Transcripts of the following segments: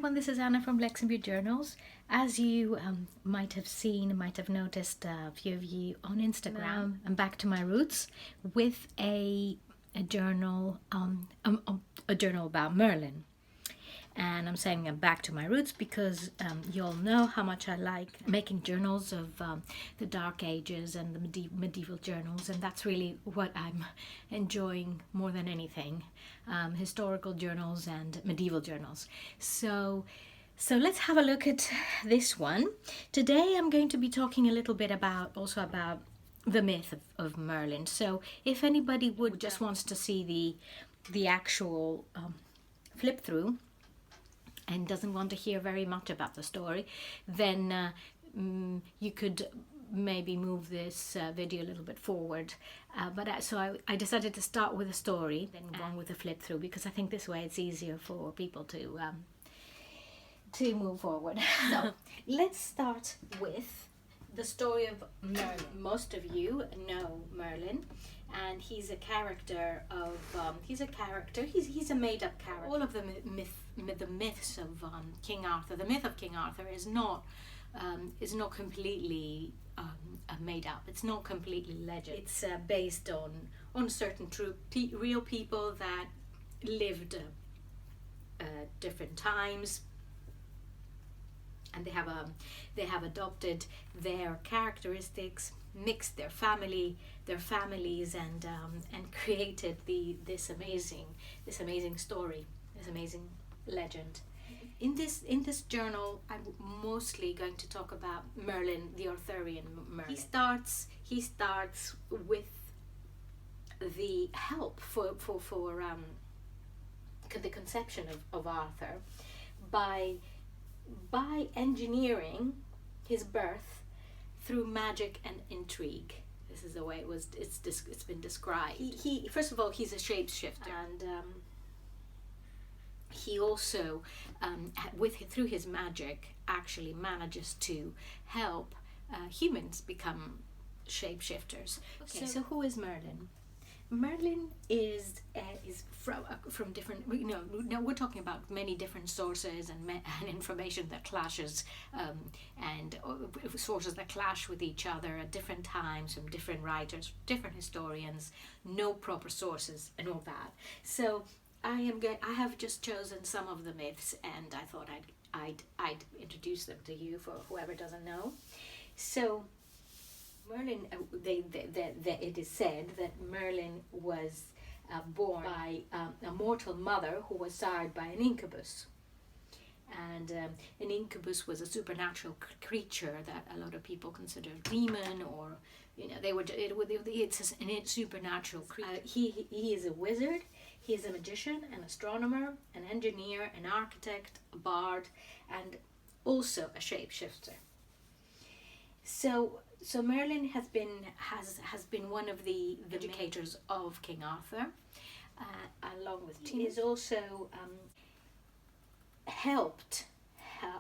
everyone, this is Anna from LeximbueJournals. As you might have seen, might have noticed, a few of you on Instagram, I'm back to my roots with a journal, a journal about Merlin. And I'm saying I'm back to my roots because you all know how much I like making journals of the Dark Ages and the medieval journals, and that's really what I'm enjoying more than anything, historical journals and medieval journals. So let's have a look at this one. Today I'm going to be talking a little bit about the myth of Merlin. So if anybody just wants to see the actual flip through, and doesn't want to hear very much about the story, then you could maybe move this video a little bit forward. So I decided to start with a story, then go on with the flip through, because I think this way it's easier for people to move forward. So let's start with the story of Merlin. Most of you know Merlin, and he's a character of he's a made-up character. All of the myths of King Arthur, the myth of King Arthur is not completely made up. It's not completely legend. It's based on certain real people that lived different times, and they have adopted their characteristics, mixed their families, and created this amazing story, this amazing legend. In this journal, I'm mostly going to talk about Merlin, the Arthurian Merlin. He starts with the help for the conception of Arthur by engineering his birth through magic and intrigue. This is the way it's been described. He first of all, he's a shapeshifter, and he also through his magic actually manages to help humans become shapeshifters. Okay, so who is Merlin? Merlin is from different. Now we're talking about many different sources and information that clashes, and sources that clash with each other at different times from different writers, different historians, no proper sources, and all that. So I have just chosen some of the myths, and I thought I'd introduce them to you for whoever doesn't know. So Merlin, it is said that Merlin was born by a mortal mother who was sired by an incubus. And an incubus was a supernatural creature that a lot of people consider a demon, or it's a supernatural creature. He is a wizard. He is a magician, an astronomer, an engineer, an architect, a bard, and also a shapeshifter. So Merlin has been one of the educators of King Arthur, along with He has also helped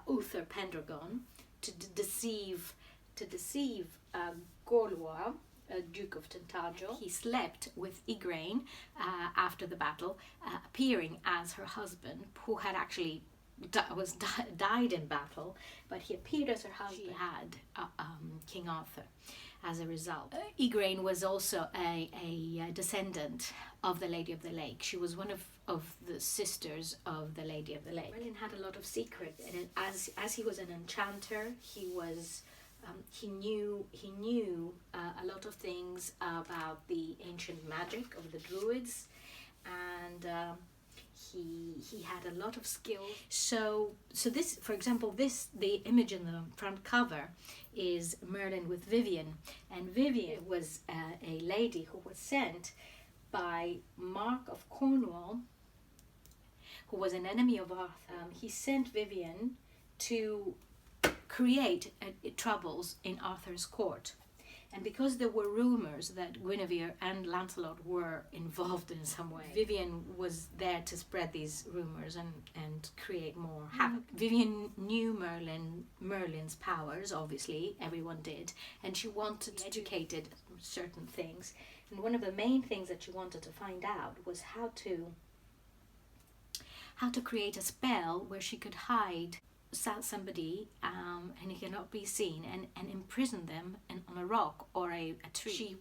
Uther Pendragon to deceive Gorlois, Duke of Tintagel. He slept with Igraine after the battle, appearing as her husband, who had actually died in battle, but he appeared as her husband. She had King Arthur as a result. Igraine was also a descendant of the Lady of the Lake. She was one of the sisters of the Lady of the Lake. Merlin had a lot of secrets, and as he was an enchanter, he knew a lot of things about the ancient magic of the Druids, and he had a lot of skill. So this, for example, the image in the front cover is Merlin with Vivian, and Vivian was a lady who was sent by Mark of Cornwall, who was an enemy of Arthur. He sent Vivian to create troubles in Arthur's court. And because there were rumors that Guinevere and Lancelot were involved in some way, Vivian was there to spread these rumors and create more havoc. Vivian knew Merlin's powers, obviously, everyone did, and she wanted to educate certain things. And one of the main things that she wanted to find out was how how to create a spell where she could hide somebody and he cannot be seen, and imprison them on a rock or a tree. She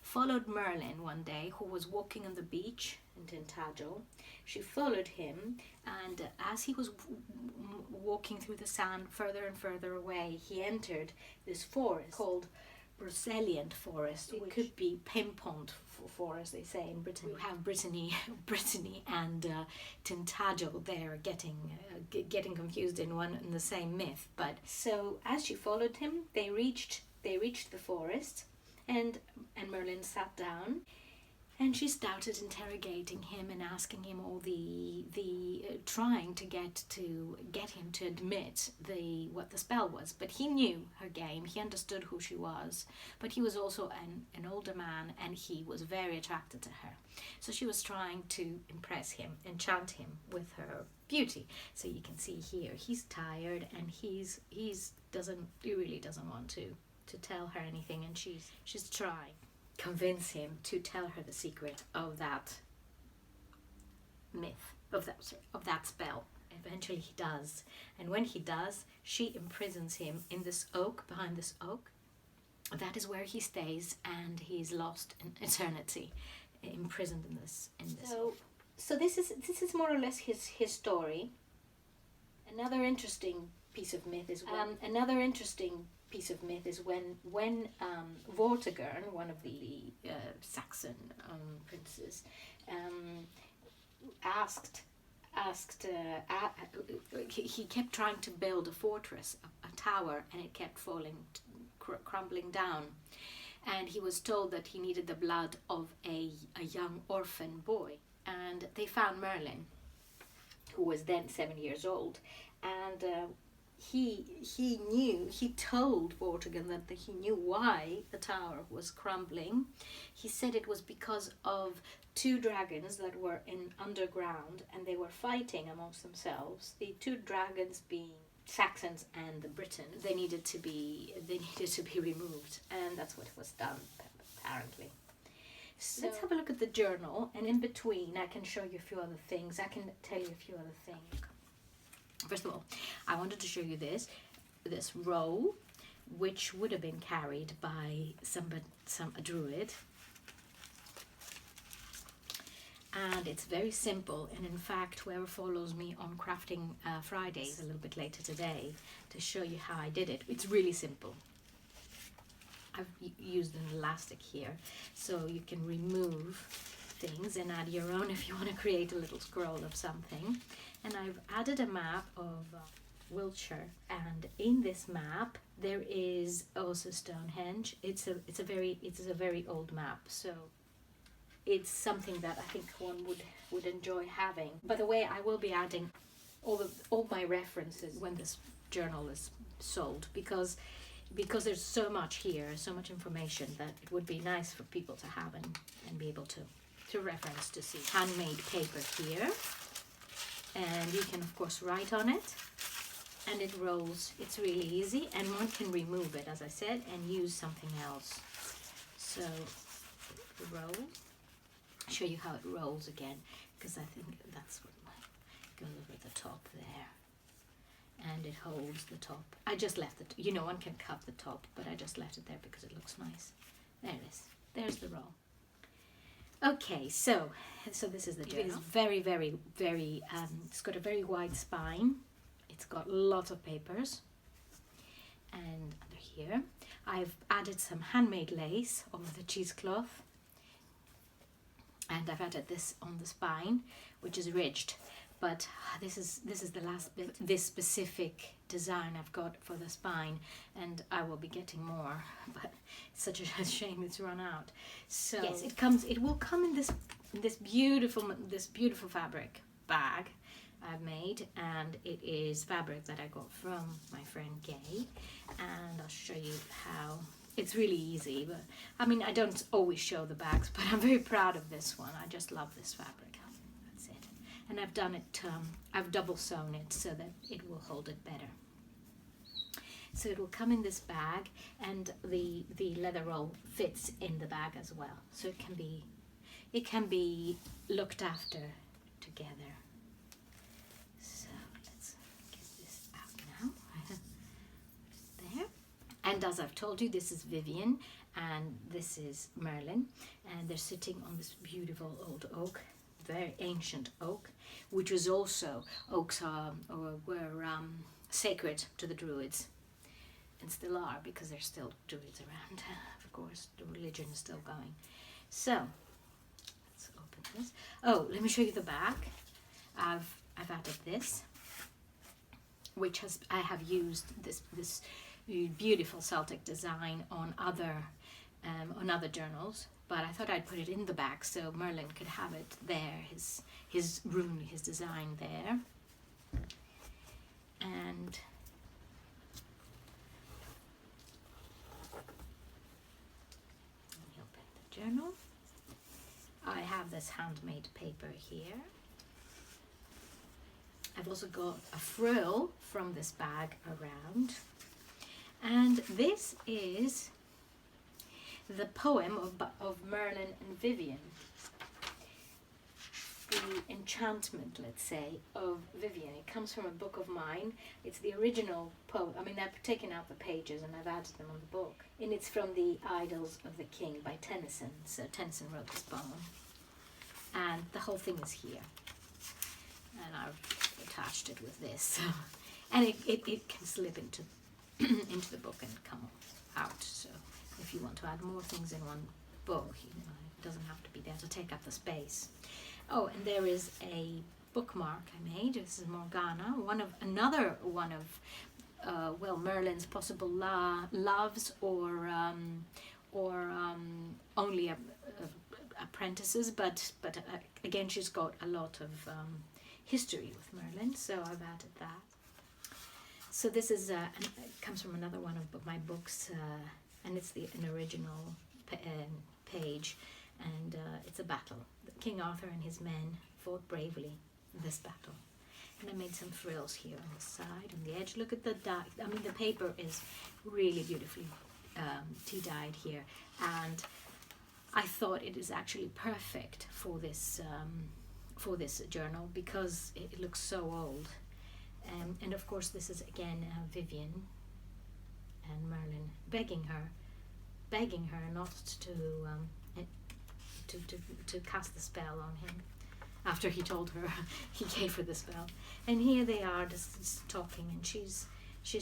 followed Merlin one day, who was walking on the beach in Tintagel. She followed him, and as he was walking through the sand further and further away, he entered this forest called Broceliand Forest. It could be Pimpont Forest, they say in Britain. We have Brittany and Tintagel there getting confused in the same myth. But so as she followed him, they reached the forest, and Merlin sat down, and she started interrogating him and asking him all trying to get him to admit what the spell was. But he knew her game. He understood who she was. But he was also an older man, and he was very attracted to her. So she was trying to impress him, enchant him with her beauty. So you can see here, he's tired, and he really doesn't want to tell her anything, and she's trying convince him to tell her the secret of that myth, of that spell. Eventually he does, and when he does, she imprisons him in this oak, behind this oak. That is where he stays, and he's lost in eternity, imprisoned in this oak. So this is more or less his story. Another interesting piece of myth is when Vortigern, one of the Saxon princes, he kept trying to build a fortress, a tower, and it kept falling, crumbling down. And he was told that he needed the blood of a young orphan boy. And they found Merlin, who was then 7 years old, and he told Vortigern that he knew why the tower was crumbling. He said it was because of two dragons that were underground, and they were fighting amongst themselves. The two dragons being Saxons and the Britons. They needed to be removed, and that's what was done, apparently. So let's have a look at the journal, and in between I can show you a few other things. I can tell you a few other things. First of all, I wanted to show you this roll, which would have been carried by a Druid. And it's very simple, and in fact, whoever follows me on Crafting Fridays a little bit later today to show you how I did it, it's really simple. I've used an elastic here, so you can remove things and add your own if you want to create a little scroll of something. And I've added a map of Wiltshire, and in this map there is also Stonehenge. It's a very old map, so it's something that I think one would enjoy having. By the way, I will be adding all my references when this journal is sold, because there's so much here, so much information, that it would be nice for people to have and be able to reference, to see. Handmade paper here, and you can of course write on it, and it rolls. It's really easy, and one can remove it, as I said, and use something else. So roll, show you how it rolls again, because I think that's what goes over the top there, and it holds the top. I just left it, one can cut the top, but I just left it there because it looks nice. There it is. There's the roll. Okay, so this is the journal. It is very, very, very, it's got a very wide spine. It's got lots of papers. And under here, I've added some handmade lace over the cheesecloth. And I've added this on the spine, which is ridged. But this is the last bit, this specific design I've got for the spine, and I will be getting more, but it's such a shame it's run out. So yes, it will come in this beautiful fabric bag I've made, and it is fabric that I got from my friend Gay, and I'll show you how. It's really easy, but I mean, I don't always show the bags, but I'm very proud of this one. I just love this fabric. That's it. And I've done it, I've double sewn it so that it will hold it better. So it will come in this bag, and the leather roll fits in the bag as well. So it can be looked after together. And as I've told you, this is Vivian and this is Merlin, and they're sitting on this beautiful old oak, very ancient oak, which was also, oaks were sacred to the Druids, and still are, because there's still Druids around. Of course, the religion is still going. So let's open this. Oh, let me show you the back. I've added this, which I have used this beautiful Celtic design on other journals, but I thought I'd put it in the back so Merlin could have it there, his rune, his design there. And let me open the journal. I have this handmade paper here. I've also got a frill from this bag around. And this is the poem of Merlin and Vivian. The enchantment, let's say, of Vivian. It comes from a book of mine. It's the original poem. I mean, I've taken out the pages and I've added them on the book. And it's from the Idylls of the King by Tennyson. So Tennyson wrote this poem. And the whole thing is here. And I've attached it with this. And it can slip into the book and come out. So if you want to add more things in one book, it doesn't have to be there to take up the space. Oh, and there is a bookmark I made. This is Morgana, another one of Merlin's possible loves or only apprentices, but again, she's got a lot of history with Merlin, so I've added that. So this is it comes from another one of my books, and it's an original page, and it's a battle. King Arthur and his men fought bravely in this battle. And I made some frills here on the side, on the edge. Look at the dye. I mean, the paper is really beautifully tea dyed here, and I thought it is actually perfect for this journal because it looks so old. And of course, this is again Vivian and Merlin begging her not to cast the spell on him after he told her he gave her the spell. And here they are just talking, and she's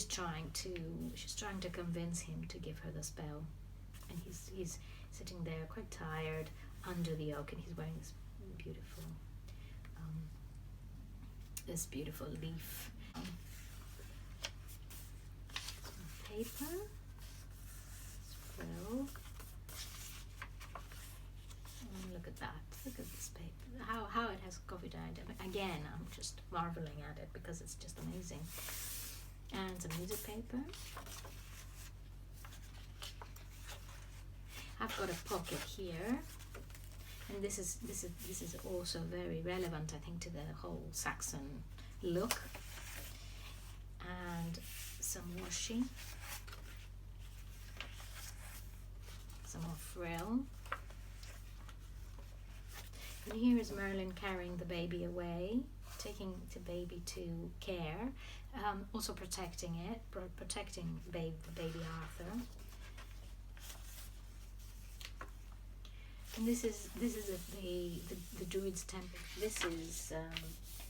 trying to convince him to give her the spell, and he's sitting there quite tired under the oak, and he's wearing this beautiful leaf. Paper, frill. Look at that. Look at this paper. How it has coffee dyed. Again, I'm just marveling at it because it's just amazing. And some music paper. I've got a pocket here, and this is also very relevant, I think, to the whole Saxon look. And some washi, some more frill. And here is Merlin carrying the baby away, taking the baby to care, also protecting the baby Arthur. And this is the Druid's temple. This is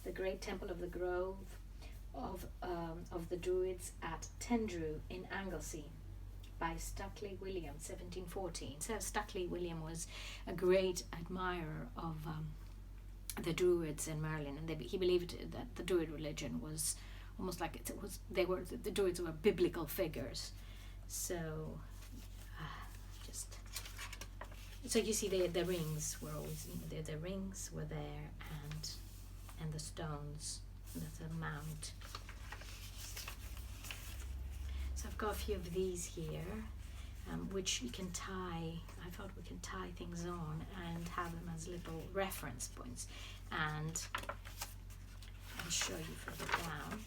the great temple of the Grove of the Druids at Tendrew in Anglesey by Stuckley William, 1714. So Stuckley William was a great admirer of the Druids and Merlin, and he believed that the Druid religion was almost like the Druids were biblical figures. So so you see the rings were always, the rings were there, and the stones. That's a mount. So I've got a few of these here, which you can tie. I thought we can tie things on and have them as little reference points. And I'll show you further down.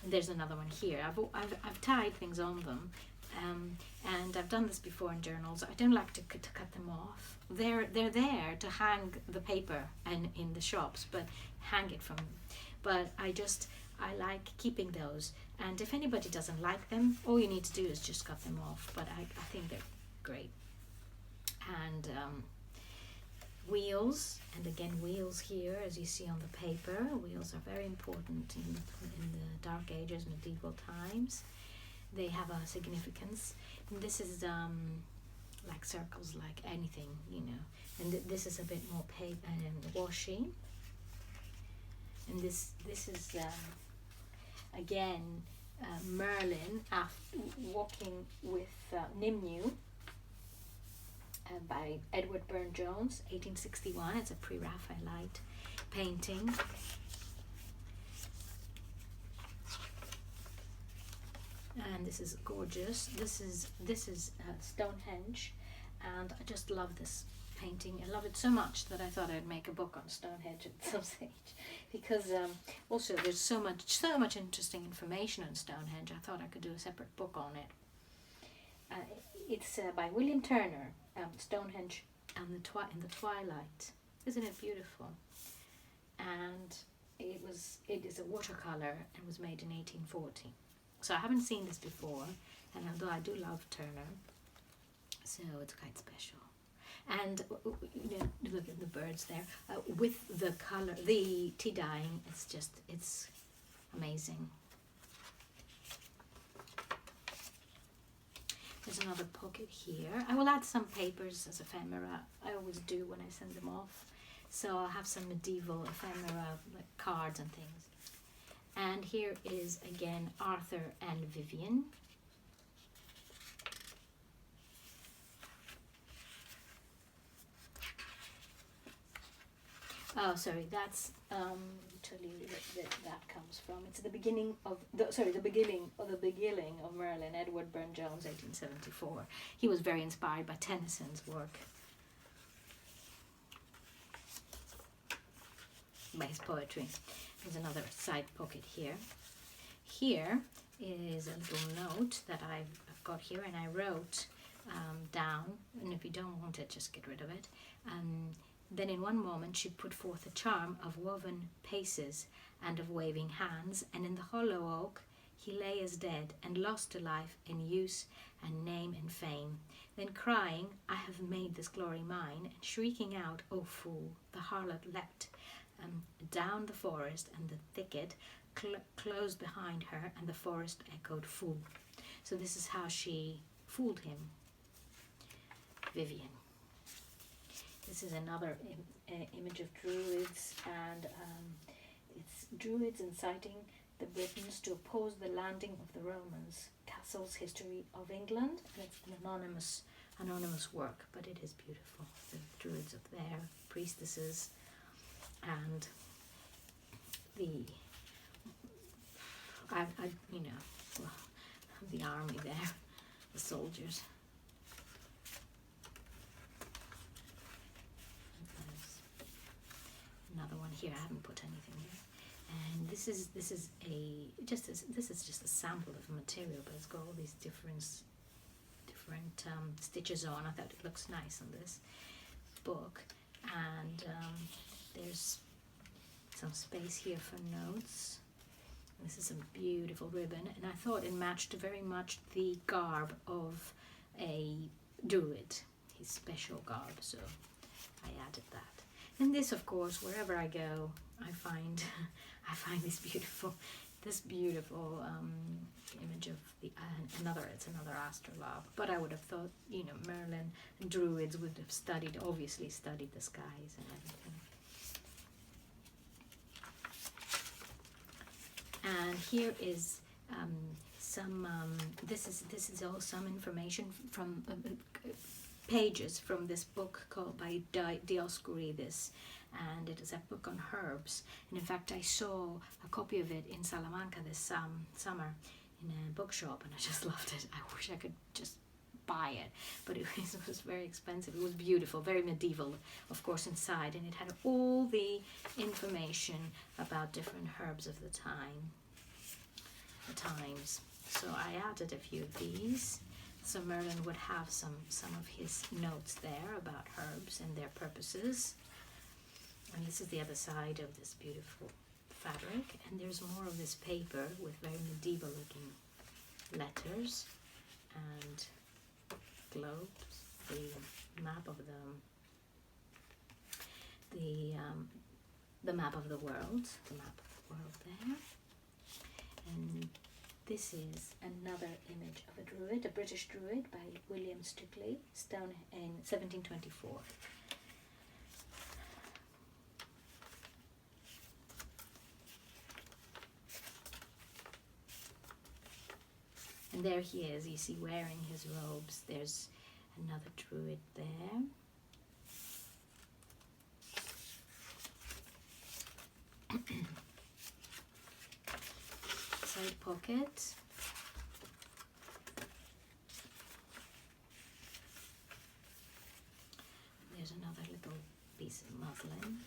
And there's another one here. I've tied things on them, and I've done this before in journals. I don't like to cut them off. They're there to hang the paper and in the shops, but hang it from. But I I like keeping those, and if anybody doesn't like them, all you need to do is just cut them off, but I think they're great. And wheels, and again wheels here, as you see on the paper. Wheels are very important in the Dark Ages, medieval times. They have a significance. And this is like circles, like anything, you know. And this is a bit more paper and washy. And this is again Merlin walking with Nimue. By Edward Burne-Jones, 1861. It's a pre-Raphaelite painting. And this is gorgeous. This is Stonehenge, and I just love this painting. I love it so much that I thought I'd make a book on Stonehenge at some stage, because also there's so much interesting information on Stonehenge. I thought I could do a separate book on it. It's by William Turner, Stonehenge and in the Twilight. Isn't it beautiful? And it is a watercolor and was made in 1840. So I haven't seen this before, and although I do love Turner, so it's quite special. And you know, look at the birds there with the color, the tea dyeing. It's amazing. There's another pocket here. I will add some papers as ephemera. I always do when I send them off. So I'll have some medieval ephemera, like cards and things. And here is again Arthur and Vivian. Oh, sorry, that's tell you that comes from. It's the beginning of the beginning of Merlin, Edward Burne-Jones, 1874. He was very inspired by Tennyson's work, by his poetry. There's another side pocket here. Here is a little note that I've got here, and I wrote down, and if you don't want it, just get rid of it. Then in one moment she put forth a charm of woven paces and of waving hands, and in the hollow oak he lay as dead, and lost to life in use and name and fame. Then crying, I have made this glory mine, and shrieking out, O fool, the harlot leapt down the forest, and the thicket closed behind her, and the forest echoed fool. So this is how she fooled him, Vivian. This is another image of Druids, and it's Druids inciting the Britons to oppose the landing of the Romans. Castle's History of England, and it's an anonymous work, but it is beautiful. The Druids up there, priestesses, and the army there, the soldiers. Another one here. I haven't put anything here, and this is just a sample of material, but it's got all these different stitches on. I thought it looks nice on this book, and there's some space here for notes. This is a beautiful ribbon, and I thought it matched very much the garb of a Druid, his special garb, so I added that. And this, of course, wherever I go, I find this beautiful image of it's another astrolabe. But I would have thought, Merlin and Druids would have obviously studied the skies and everything. And here is this is all some information from pages from this book called by Dioscorides, and it is a book on herbs. And in fact, I saw a copy of it in Salamanca this summer in a bookshop, and I just loved it. I wish I could just buy it, but it was very expensive. It was beautiful, very medieval, of course, inside, and it had all the information about different herbs of the times. So I added a few of these. So Merlin would have some of his notes there about herbs and their purposes. And this is the other side of this beautiful fabric, and there's more of this paper with very medieval looking letters and globes, the map of the map of the world, there. And this is another image of a druid, a British druid by William Stukely, Stone in 1724. And there he is, you see, wearing his robes. There's another druid there. Side pocket. There's another little piece of muslin,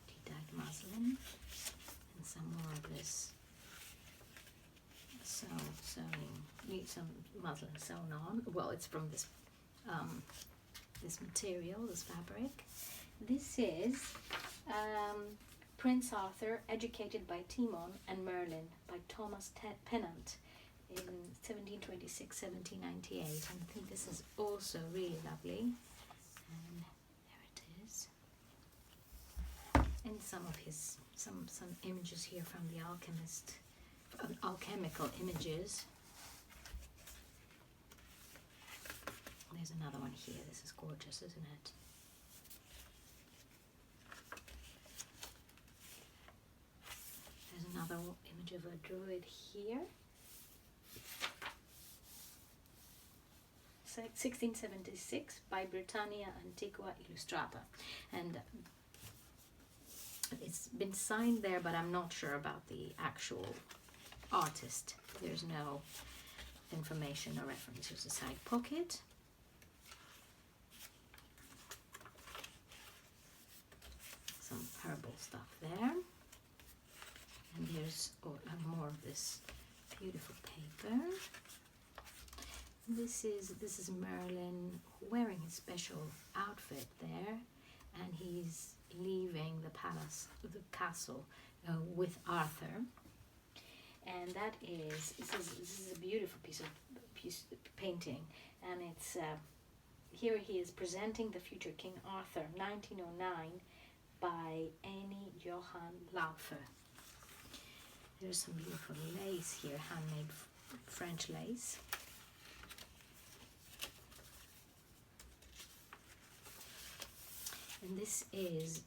tea-dyed muslin, and some more of this sewing, some muslin sewn on. Well, it's from this this material, this fabric. This is Prince Arthur, educated by Timon and Merlin, by Thomas Pennant in 1726-1798. And I think this is also really lovely. And there it is. And some of his some images here from the alchemist, alchemical images. There's another one here. This is gorgeous, isn't it? There's another image of a druid here. 1676 by Britannia Antiqua Illustrata. And it's been signed there, but I'm not sure about the actual artist. There's no information or reference. Here's a side pocket. Some herbal stuff there. And here's more of this beautiful paper. This is Merlin wearing his special outfit there, and he's leaving the palace, the castle, with Arthur. And this is a beautiful piece of painting, and it's here he is presenting the future King Arthur, 1909, by Annie Johan Laufer. There's some beautiful lace here, handmade French lace. And this is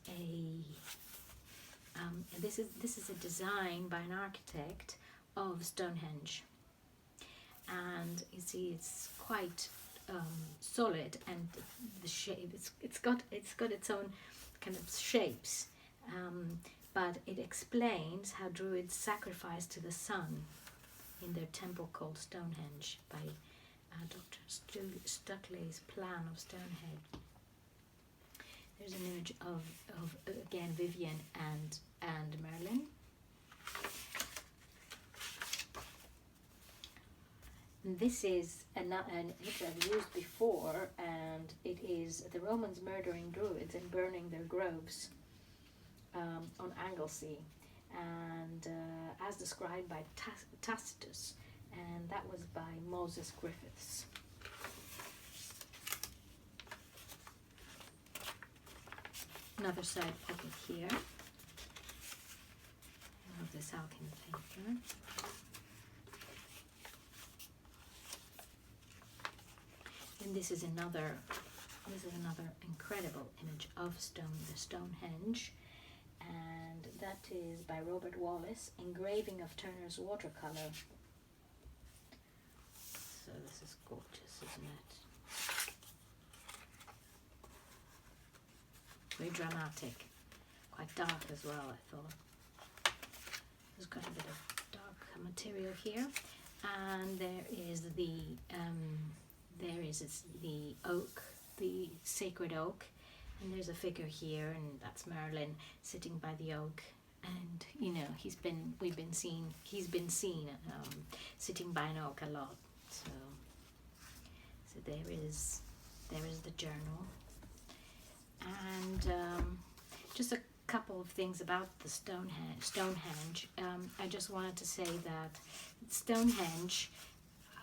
a design by an architect of Stonehenge, and you see it's quite solid, and the shape it's got its own kind of shapes, but it explains how Druids sacrificed to the sun in their temple called Stonehenge by Dr. Stuckley's plan of Stonehenge. There's an image of again Vivian and Merlin. And this is an image I've used before, and it is the Romans murdering Druids and burning their groves on Anglesey, and as described by Tacitus, and that was by Moses Griffiths. Another side pocket here. More of this alchemy paper. And this is another incredible image of the Stonehenge, and that is by Robert Wallace, engraving of Turner's watercolor. So this is gorgeous, isn't it? Very dramatic, quite dark as well, I thought. There's got a bit of dark material here, and there is the oak, the sacred oak, and there's a figure here, and that's Merlin sitting by the oak, and you know he's been seen sitting by an oak a lot. So there is the journal. And just a couple of things about the Stonehenge. I just wanted to say that Stonehenge,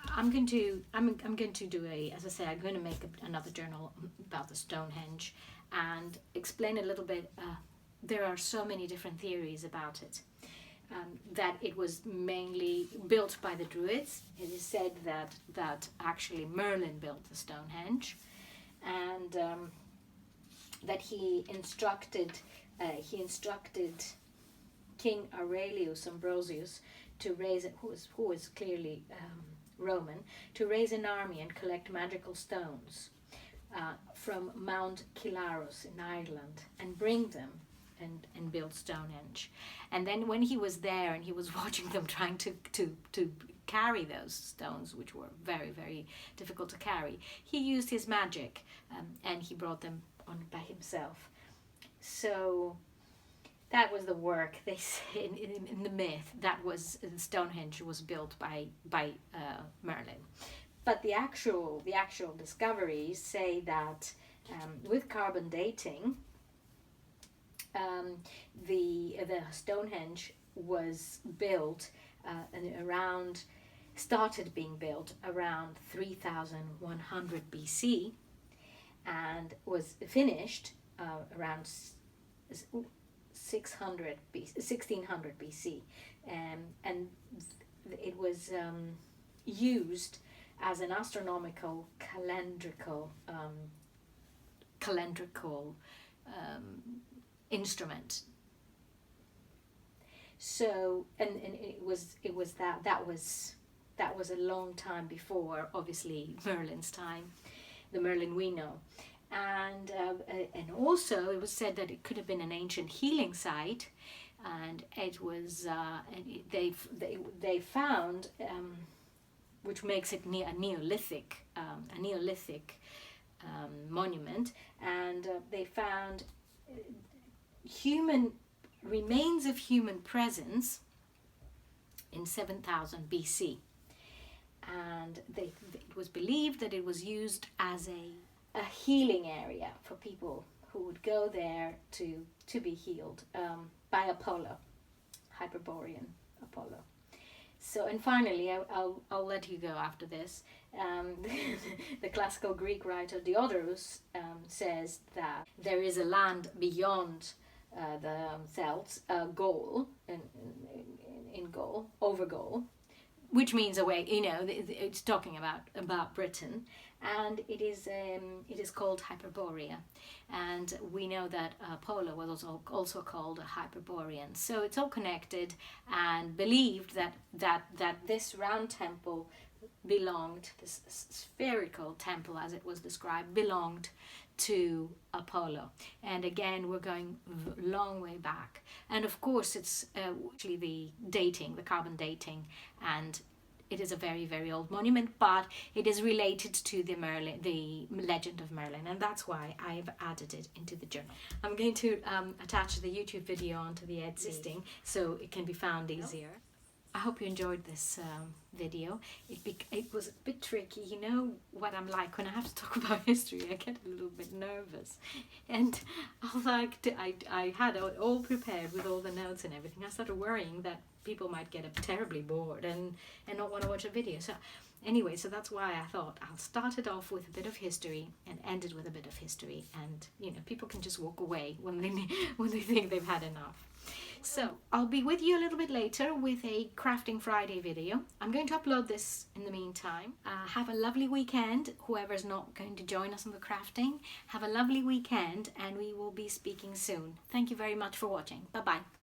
I'm going to do as I say, I'm going to make another journal about the Stonehenge and explain a little bit. There are so many different theories about it. That it was mainly built by the Druids. It is said that actually Merlin built the Stonehenge, and that he instructed King Aurelius Ambrosius to raise, who was clearly Roman, to raise an army and collect magical stones from Mount Kilaros in Ireland and bring them and build Stonehenge. And then when he was there and he was watching them trying to carry those stones, which were very, very difficult to carry, he used his magic and he brought them on by himself. So that was the work. They say in the myth that was Stonehenge was built by Merlin. But the actual discoveries say that with carbon dating, the Stonehenge was built started being built around 3100 BC and was finished around 1600 BC, and it was used as an astronomical calendrical instrument. So and it was that was a long time before, obviously, Merlin's time, the Merlin we know. And also it was said that it could have been an ancient healing site, and it was they found, which makes it a Neolithic monument, and they found remains of human presence in 7000 BC, and it was believed that it was used as a healing area for people who would go there to be healed by Apollo, Hyperborean Apollo. So, and finally, I'll let you go after this. The classical Greek writer Diodorus says that there is a land beyond the Celts, Gaul, in Gaul, over Gaul, which means away. It's talking about Britain, and it is called Hyperborea, and we know that Apollo was also called a Hyperborean. So it's all connected, and believed that this round temple belonged, this spherical temple as it was described, belonged to Apollo. And again, we're going long way back, and of course it's actually the carbon dating, and it is a very, very old monument, but it is related to the legend of Merlin, and that's why I've added it into the journal. I'm going to attach the YouTube video onto the Etsy listing so it can be found easier. I hope you enjoyed this video. It was a bit tricky. You know what I'm like when I have to talk about history. I get a little bit nervous, and I had it all prepared with all the notes and everything. I started worrying that people might get terribly bored and not want to watch a video. So anyway, so that's why I thought I'll start it off with a bit of history and end it with a bit of history, and people can just walk away when they think they've had enough. So I'll be with you a little bit later with a Crafting Friday video. I'm going to upload this in the meantime. Have a lovely weekend. Whoever's not going to join us on the crafting, have a lovely weekend, and we will be speaking soon. Thank you very much for watching. Bye-bye.